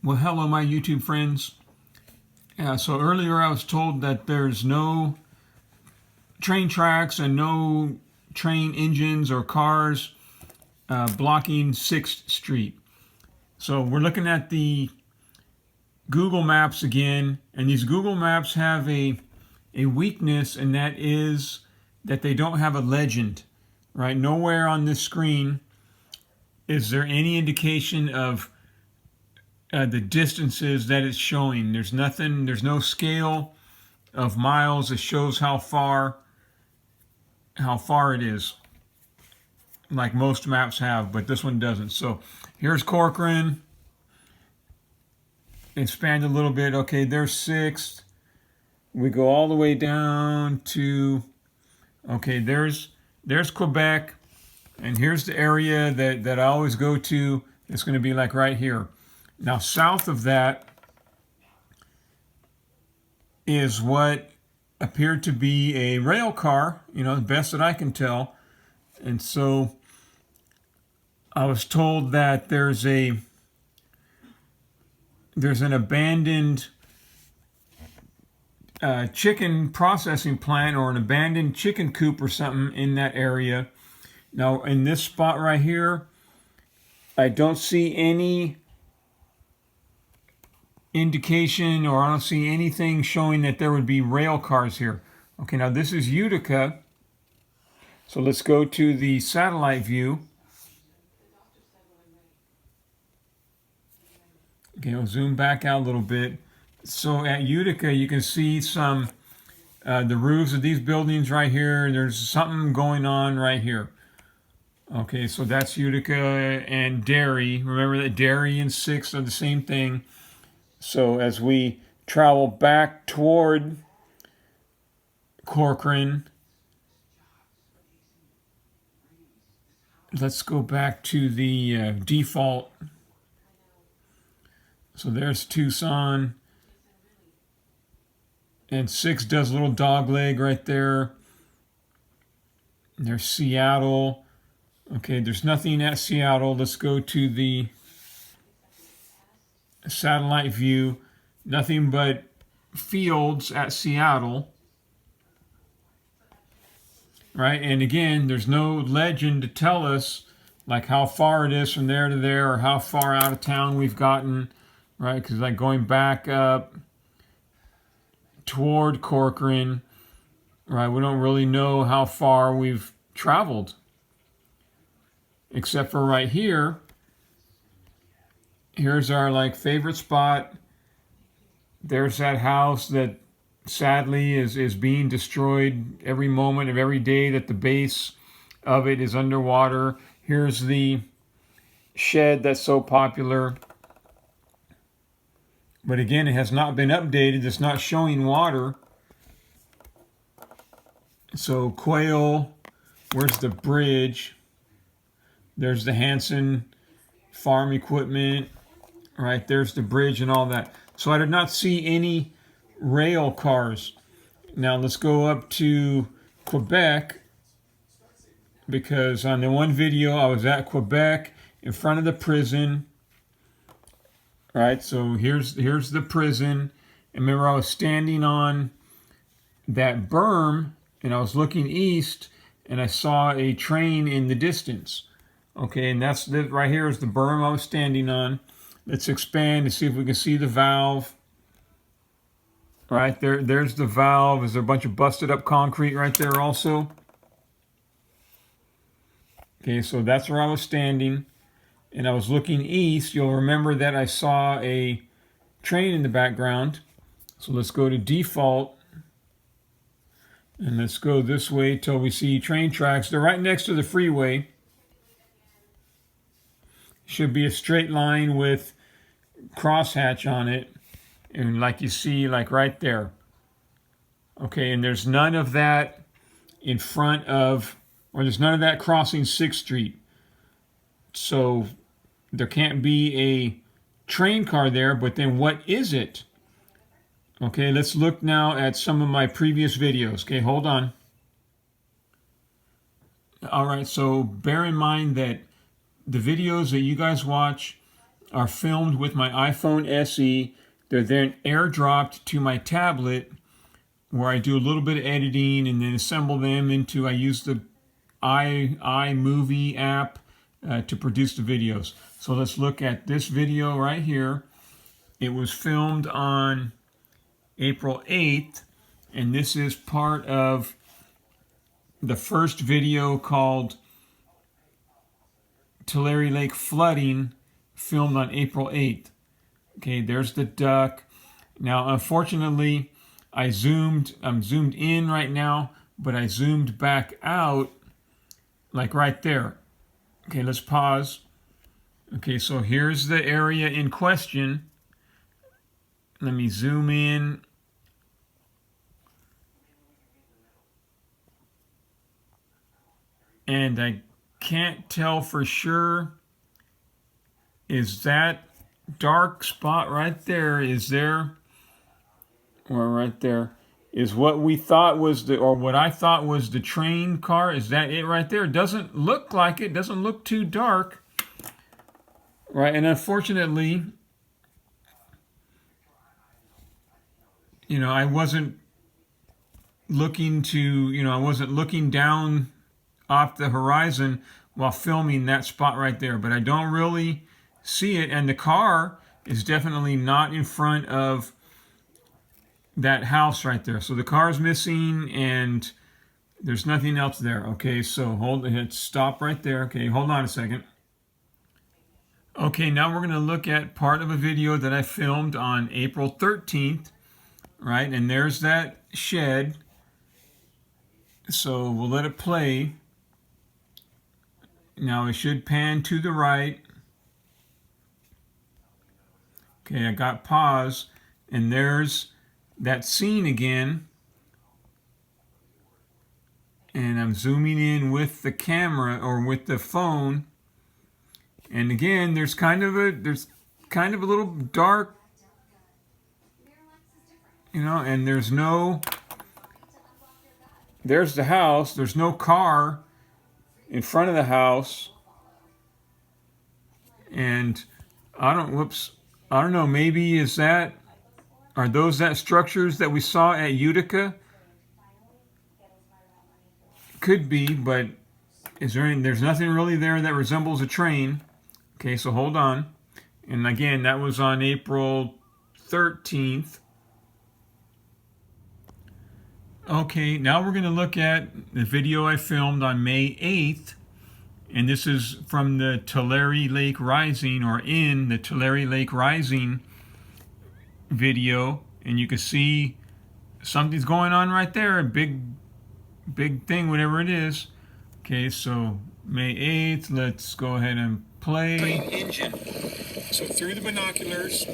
Well, hello, my YouTube friends. So earlier I was told that there's no train tracks and no train engines or cars blocking 6th Street. So we're looking at the Google Maps again, and these Google Maps have a weakness, and that is that they don't have a legend, right? Nowhere on this screen is there any indication of the distances that it's showing. There's nothing, there's no scale of miles that shows how far it is, like most maps have, but this one doesn't. So here's Corcoran. Expand a little bit. Okay, there's 6th. We go all the way down to, okay, there's Quebec, and here's the area that I always go to. It's going to be like right here. Now, south of that is what appeared to be a rail car, the best that I can tell. And so I was told that there's an abandoned chicken processing plant or an abandoned chicken coop or something in that area. Now, in this spot right here, I don't see any indication, or I don't see anything showing that there would be rail cars here. Okay, now this is Utica. So let's go to the satellite view. Okay, we'll zoom back out a little bit. So at Utica, you can see some the roofs of these buildings right here. There's something going on right here. Okay, so that's Utica and Derry. Remember that Derry and 6th are the same thing. So as we travel back toward Corcoran, let's go back to the default. So there's Tucson, and 6 does a little dog leg right there. There's Seattle. Okay, there's nothing at Seattle. Let's go to the satellite view. Nothing but fields at Seattle. Right, and again, there's no legend to tell us like how far it is from there to there, or how far out of town we've gotten, right? Because like going back up toward Corcoran, right, we don't really know how far we've traveled, except for right here. Here's our favorite spot. There's that house that sadly is being destroyed every moment of every day that the base of it is underwater. Here's the shed that's so popular. But again, it has not been updated. It's not showing water. So Quail, where's the bridge? There's the Hanson farm equipment. Right, there's the bridge and all that. So I did not see any rail cars. Now let's go up to Quebec, because on the one video I was at Quebec in front of the prison. Right, so here's the prison. And remember, I was standing on that berm and I was looking east and I saw a train in the distance. Okay, and that's right here is the berm I was standing on. Let's expand to see if we can see the valve. Right there, there's the valve. Is there a bunch of busted up concrete right there also? Okay, so that's where I was standing. And I was looking east. You'll remember that I saw a train in the background. So let's go to default. And let's go this way till we see train tracks. They're right next to the freeway. Should be a straight line with crosshatch on it, and like you see, like right there. Okay, and there's none of that in front of, or there's none of that crossing 6th Street. So there can't be a train car there, but then what is it? Okay, let's look now at some of my previous videos. Okay, hold on. All right, so bear in mind that the videos that you guys watch are filmed with my iPhone SE. They're then airdropped to my tablet, where I do a little bit of editing and then assemble them into, I use the iMovie app to produce the videos. So let's look at this video right here. It was filmed on April 8th, and this is part of the first video called Tulare Lake Flooding, filmed on April 8th. Okay, there's the duck. Now, unfortunately, I'm zoomed in right now, but I zoomed back out, like right there. Okay, let's pause. Okay, so here's the area in question. Let me zoom in. And I can't tell for sure. Is that dark spot right there, or right there, is what we thought was or what I thought was the train car? Is that it right there? It doesn't look like it. Doesn't look too dark. Right, and unfortunately, I wasn't looking I wasn't looking down off the horizon while filming that spot right there, but I don't really see it, and the car is definitely not in front of that house right there. So the car's missing and there's nothing else there. Okay, so hit stop right there. Okay, hold on a second. Okay, now we're going to look at part of a video that I filmed on April 13th, right? And there's that shed. So we'll let it play. Now it should pan to the right. Okay, I got pause, and there's that scene again. And I'm zooming in with the camera or with the phone. And again, there's kind of a little dark, and there's the house. There's no car in front of the house. And I don't know, maybe are those that structures that we saw at Utica? Could be, but there's nothing really there that resembles a train. Okay, so hold on. And again, that was on April 13th. Okay, now we're going to look at the video I filmed on May 8th. And this is from the Tulare Lake Rising, or in the Tulare Lake Rising video. And you can see something's going on right there. A big thing, whatever it is. Okay, so May 8th, let's go ahead and play. Train engine. So through the binoculars.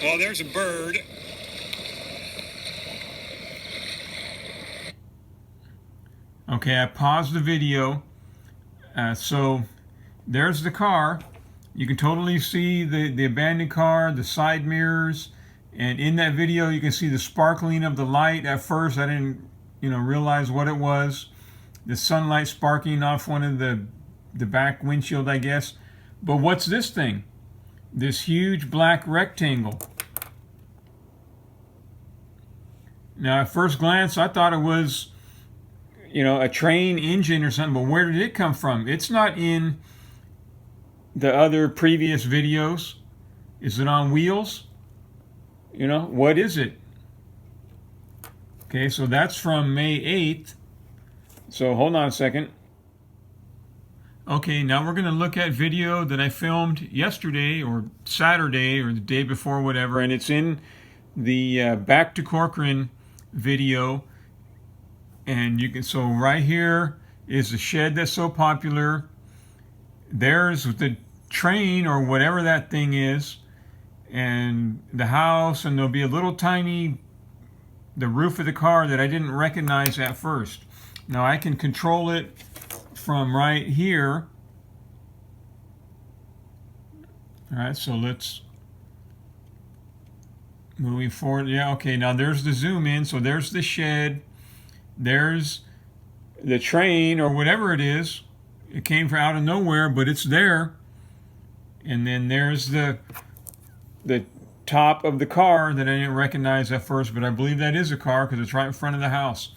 Well, there's a bird. Okay, I paused the video. So there's the car. You can totally see the abandoned car, the side mirrors, and in that video you can see the sparkling of the light. At first I didn't realize what it was. The sunlight sparking off one of the back windshield, I guess. But what's this thing? This huge black rectangle. Now at first glance I thought it was a train engine or something, but where did it come from? It's not in the other previous videos. Is it on wheels? What is it? Okay, so that's from May 8th. So hold on a second. Okay, now we're going to look at video that I filmed yesterday or Saturday or the day before, whatever, and it's in the Back to Corcoran video. And so right here is the shed that's so popular. There's the train or whatever that thing is, and the house, and there'll be a little tiny, the roof of the car that I didn't recognize at first. Now I can control it from right here. All right, so let's moving forward. Yeah, okay, now there's the zoom in. So there's the shed. There's the train or whatever it is. It came from out of nowhere, but it's there. And then there's the top of the car that I didn't recognize at first, but I believe that is a car because it's right in front of the house.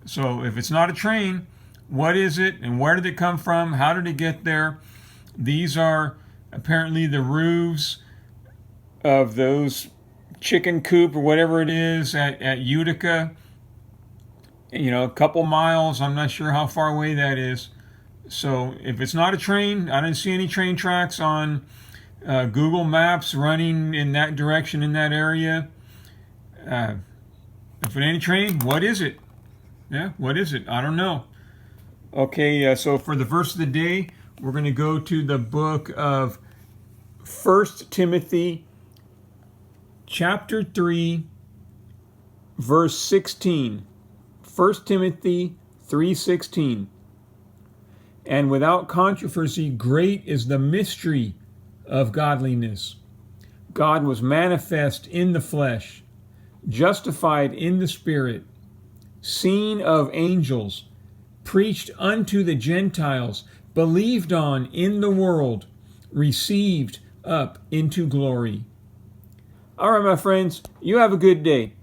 So if it's not a train, what is it and where did it come from? How did it get there? These are apparently the roofs of those chicken coop or whatever it is at Utica. You know, a couple miles. I'm not sure how far away that is. So if it's not a train, I didn't see any train tracks on Google Maps running in that direction in that area. If it ain't a train, what is it? Yeah, what is it? I don't know. Okay, so for the verse of the day, we're going to go to the book of 1 Timothy chapter 3, verse 16. 1 Timothy 3:16. And without controversy, great is the mystery of godliness. God was manifest in the flesh, justified in the spirit, seen of angels, preached unto the Gentiles, believed on in the world, received up into glory. All right, my friends, you have a good day.